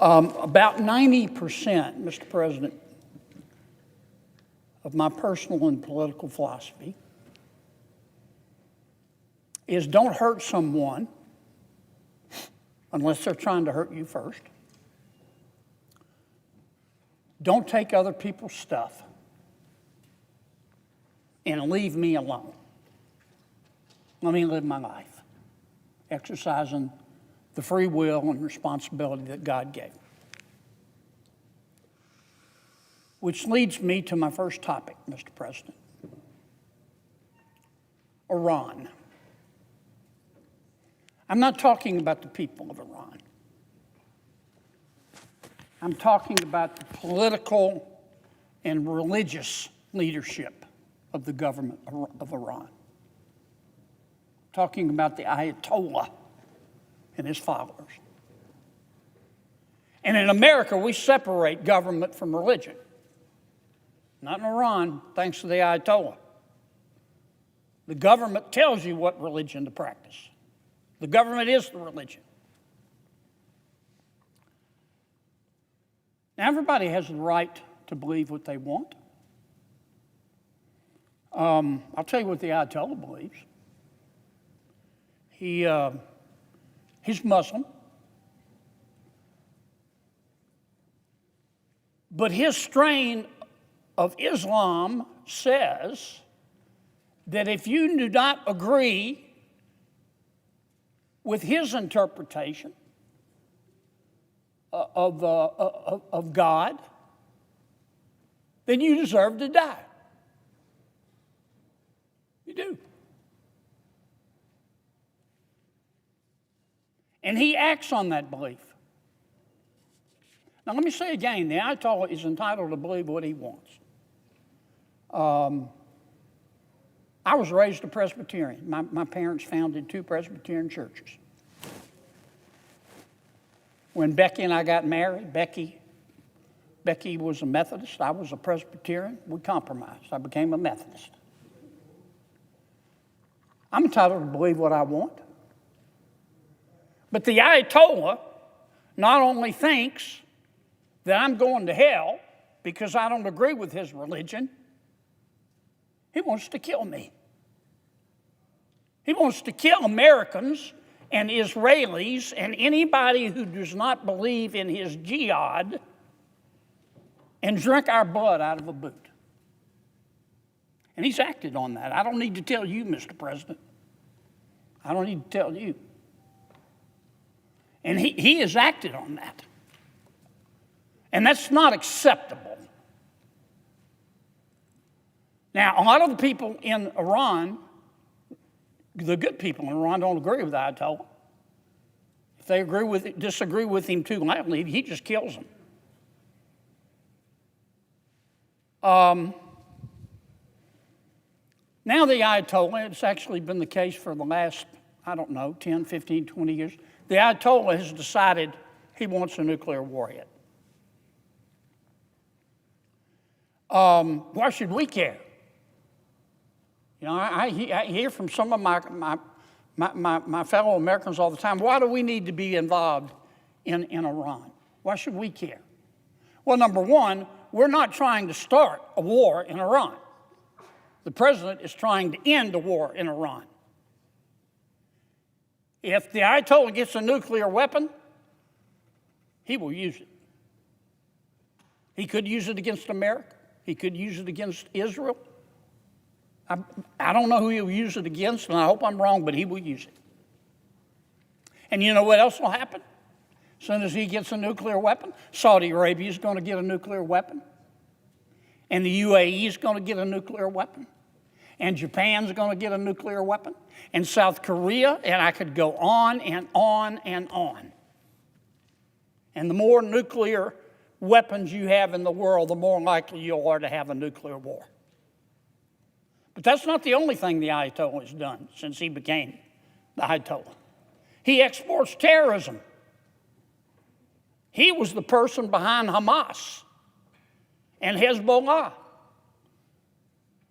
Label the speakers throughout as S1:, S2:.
S1: About 90%, Mr. President, of my personal and political philosophy is don't hurt someone unless they're trying to hurt you first. Don't take other people's stuff and leave me alone. Let me live my life, exercising the free will and responsibility that God gave. Which leads me to my first topic, Mr. President. Iran. I'm not talking about the people of Iran. I'm talking about the political and religious leadership of the government of Iran. I'm talking about the Ayatollah and his followers. And in America, we separate government from religion. Not in Iran, thanks to the Ayatollah. The government tells you what religion to practice. The government is the religion. Now, everybody has the right to believe what they want. I'll tell you what the Ayatollah believes. He's Muslim. But his strain of Islam says that if you do not agree with his interpretation of God, then you deserve to die. You do. And he acts on that belief. Now, let me say again, the Ayatollah is entitled to believe what he wants. I was raised a Presbyterian. My parents founded 2 Presbyterian churches. When Becky and I got married, Becky was a Methodist, I was a Presbyterian. We compromised. I became a Methodist. I'm entitled to believe what I want. But the Ayatollah not only thinks that I'm going to hell because I don't agree with his religion, he wants to kill me. He wants to kill Americans and Israelis and anybody who does not believe in his jihad and drink our blood out of a boot. And he's acted on that. I don't need to tell you, Mr. President. I don't need to tell you. And he has acted on that. And that's not acceptable. Now, a lot of the people in Iran, the good people in Iran, don't agree with the Ayatollah. If they disagree with him too loudly, he just kills them. Now the Ayatollah, it's actually been the case for the last, 10, 15, 20 years. The Ayatollah has decided he wants a nuclear war yet. Why should we care? I hear from some of my fellow Americans all the time, why do we need to be involved in Iran? Why should we care? Well, number one, we're not trying to start a war in Iran. The president is trying to end a war in Iran. If the Ayatollah gets a nuclear weapon, he will use it. He could use it against America. He could use it against Israel. I don't know who he'll use it against, and I hope I'm wrong, but he will use it. And you know what else will happen? As soon as he gets a nuclear weapon, Saudi Arabia is going to get a nuclear weapon. And the UAE is going to get a nuclear weapon. And Japan's going to get a nuclear weapon. And South Korea, and I could go on and on and on. And the more nuclear weapons you have in the world, the more likely you are to have a nuclear war. But that's not the only thing the Ayatollah has done since he became the Ayatollah. He exports terrorism. He was the person behind Hamas and Hezbollah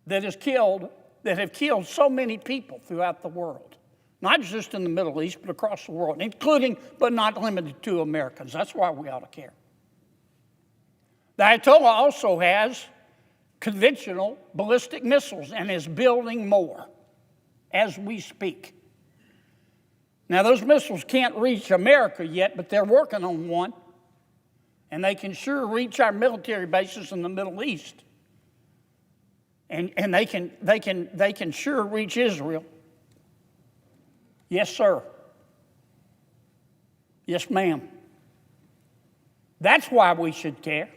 S1: that have killed so many people throughout the world. Not just in the Middle East, but across the world, including but not limited to Americans. That's why we ought to care. The Ayatollah also has conventional ballistic missiles and is building more as we speak. Now, those missiles can't reach America yet, but they're working on one, and they can sure reach our military bases in the Middle East, and they can sure reach Israel. Yes, sir. Yes, ma'am. That's why we should care.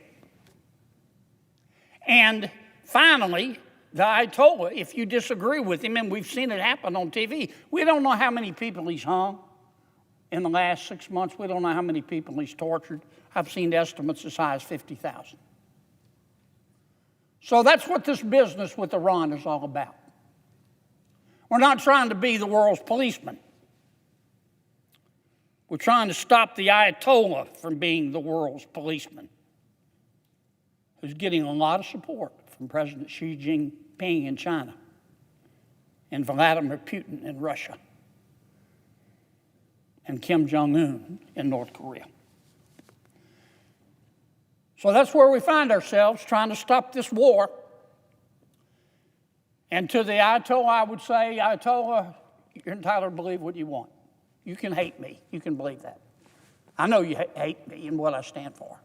S1: And finally, the Ayatollah, if you disagree with him, and we've seen it happen on TV, we don't know how many people he's hung in the last 6 months. We don't know how many people he's tortured. I've seen estimates as high as 50,000. So that's what this business with Iran is all about. We're not trying to be the world's policeman. We're trying to stop the Ayatollah from being the world's policeman, who's getting a lot of support from President Xi Jinping in China and Vladimir Putin in Russia and Kim Jong-un in North Korea. So that's where we find ourselves, trying to stop this war. And to the Ayatollah, I would say, Ayatollah, you're entitled to believe what you want. You can hate me. You can believe that. I know you hate me and what I stand for.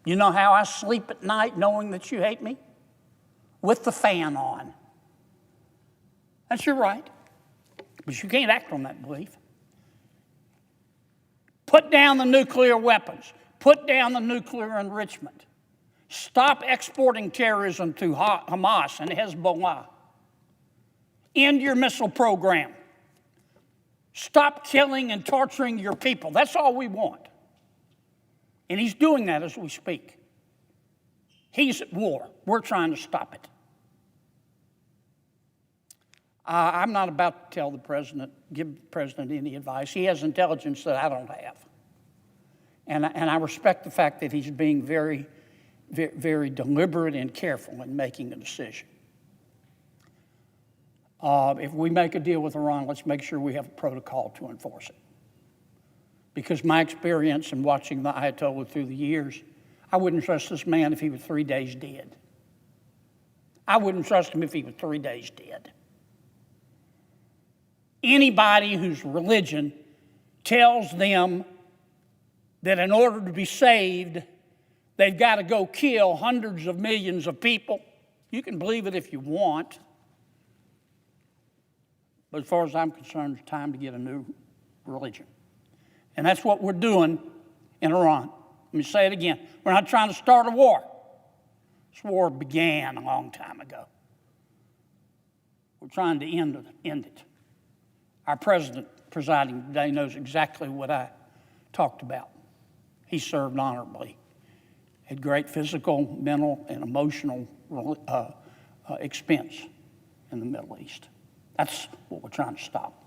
S1: You know how I sleep at night knowing that you hate me? With the fan on. That's your right. But you can't act on that belief. Put down the nuclear weapons. Put down the nuclear enrichment. Stop exporting terrorism to Hamas and Hezbollah. End your missile program. Stop killing and torturing your people. That's all we want. And he's doing that as we speak. He's at war. We're trying to stop it. I'm not about to tell the president, give the president any advice. He has intelligence that I don't have. And I respect the fact that he's being very, very, very deliberate and careful in making a decision. If we make a deal with Iran, let's make sure we have a protocol to enforce it. Because my experience in watching the Ayatollah through the years, I wouldn't trust this man if he was 3 days dead. I wouldn't trust him if he was 3 days dead. Anybody whose religion tells them that in order to be saved, they've got to go kill hundreds of millions of people, you can believe it if you want. But as far as I'm concerned, it's time to get a new religion. And that's what we're doing in Iran. Let me say it again. We're not trying to start a war. This war began a long time ago. We're trying to end it. Our president presiding today knows exactly what I talked about. He served honorably, at great physical, mental, and emotional expense in the Middle East. That's what we're trying to stop.